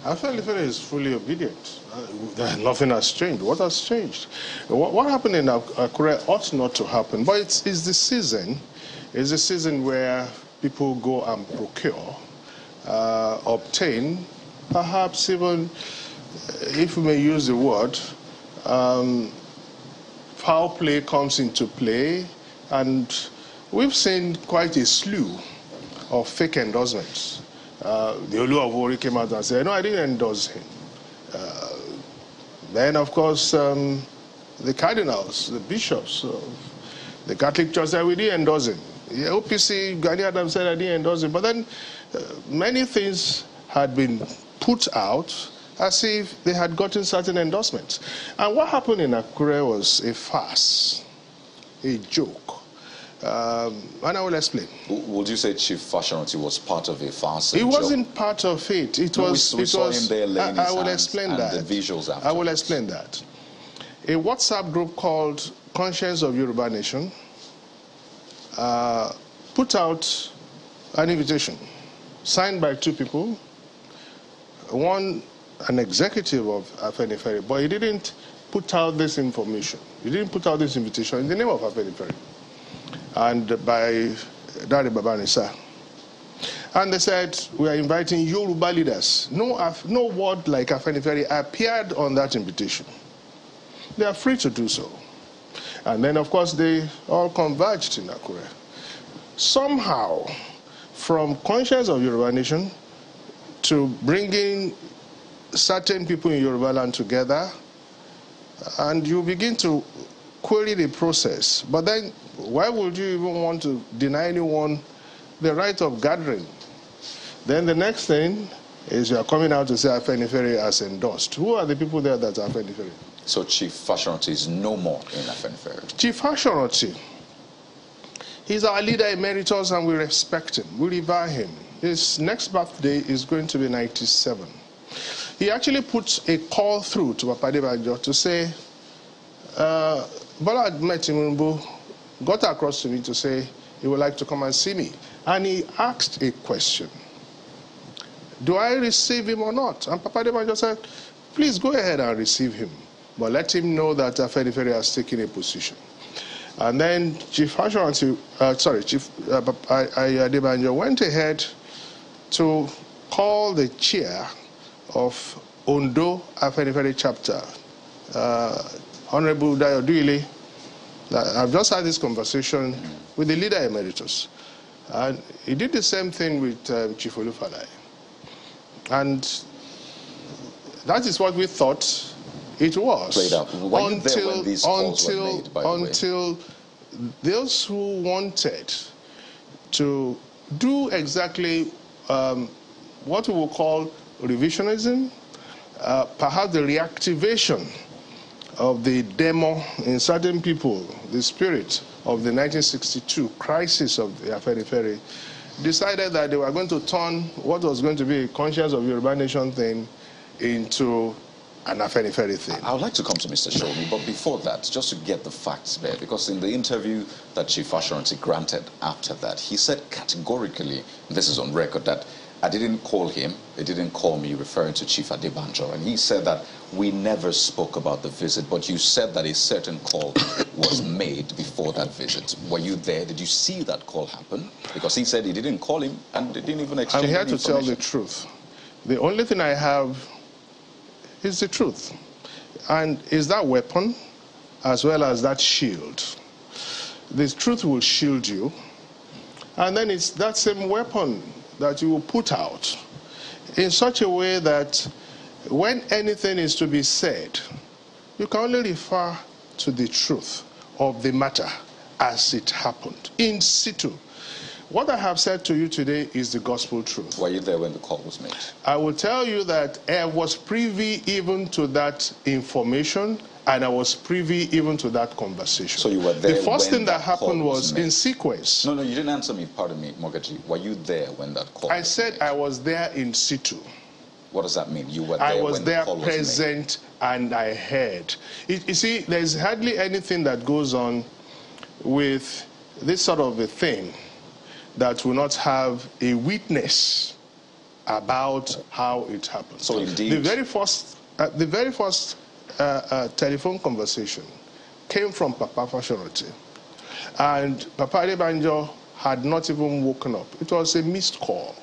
Afenifere is fully obedient. Nothing has changed. What has changed? What happened in Akure ought not to happen. But it's the season. It's the season where people go and procure, obtain, perhaps even, if we may use the word, foul play comes into play. And we've seen quite a slew of fake endorsements. The Olu of Ori came out and said, no, I didn't endorse him. Then, of course, the cardinals, the bishops of the Catholic Church said, we didn't endorse him. The OPC, Gani Adams said, I didn't endorse him. But then many things had been put out as if they had gotten certain endorsements. And what happened in Akure was a farce, a joke. And I will explain. Would you say Chief Fashoranti was part of a farce? He wasn't part of it. We saw him there laying his I will hands explain and that. The visuals afterwards. I will explain that. A WhatsApp group called Conscience of Yoruba Nation put out an invitation signed by two people. One, an executive of Afenifere, but he didn't put out this information. He didn't put out this invitation in the name of Afenifere. And by Dari Babanisa. And they said, we are inviting Yoruba leaders. No word like Afenifere appeared on that invitation. They are free to do so. And then, of course, they all converged in Akure. Somehow, from Conscience of Yoruba Nation to bringing certain people in Yoruba land together, and you begin to query the process. But then, why would you even want to deny anyone the right of gathering? Then the next thing is you are coming out to say Afenifere has endorsed. Who are the people there that are Afenifere? So Chief Fashoranti is no more in Afenifere? Chief Fashoranti, he's our leader emeritus and we respect him. We revere him. His next birthday is going to be 97. He actually puts a call through to Papa Adebanjo to say, Bola Ahmed Tinubu got across to me to say he would like to come and see me. And he asked a question. Do I receive him or not? And Papa Adebanjo said, please go ahead and receive him. But let him know that Afenifere has taken a position. And then Chief Fashoranti, Chief Adebanjo went ahead to call the chair of Ondo Afenifere chapter, Honorable Dayo Duile. I've just had this conversation with the leader emeritus. And he did the same thing with Chief Olufalai. And that is what we thought it was. Played out. Were you there when these calls were made, by the way? Until those who wanted to do exactly what we will call revisionism, perhaps the reactivation of the demo in certain people, the spirit of the 1962 crisis of the Afenifere, decided that they were going to turn what was going to be a Conscience of Yoruba Nation thing into an Afenifere thing. I would like to come to Mr. Shomi, but before that, just to get the facts there, because in the interview that Chief Fashoranti granted after that, he said categorically, this is on record, that I didn't call him, he didn't call me, referring to Chief Adebanjo, and he said that we never spoke about the visit, but you said that a certain call was made before that visit. Were you there? Did you see that call happen? Because he said he didn't call him and they didn't even exchange I'm here to tell the truth. The only thing I have is the truth. And is that weapon as well as that shield. The truth will shield you. And then it's that same weapon that you will put out in such a way that when anything is to be said, you can only refer to the truth of the matter as it happened, in situ. What I have said to you today is the gospel truth. Were you there when the call was made? I will tell you that I was privy even to that information, and I was privy even to that conversation. So you were there. The first when thing that happened was made. in sequence. No, you didn't answer me. Pardon me, Mogaji. Were you there when that call? I said I was there in situ. What does that mean? You were there. I was when there the call present, and I heard. You see, there's hardly anything that goes on with this sort of a thing that will not have a witness about how it happened. So indeed, the very first telephone conversation came from Papa Fashoranti, and Papa Adebanjo had not even woken up. It was a missed call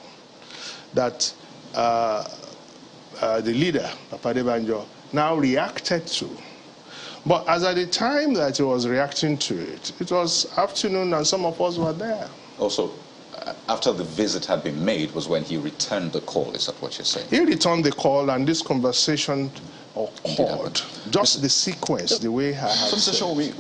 that the leader, Papa Adebanjo, now reacted to. But as at the time that he was reacting to it, it was afternoon and some of us were there. Also, after the visit had been made was when he returned the call, is that what you're saying? He returned the call and this conversation occurred. Just the sequence, the way I have said.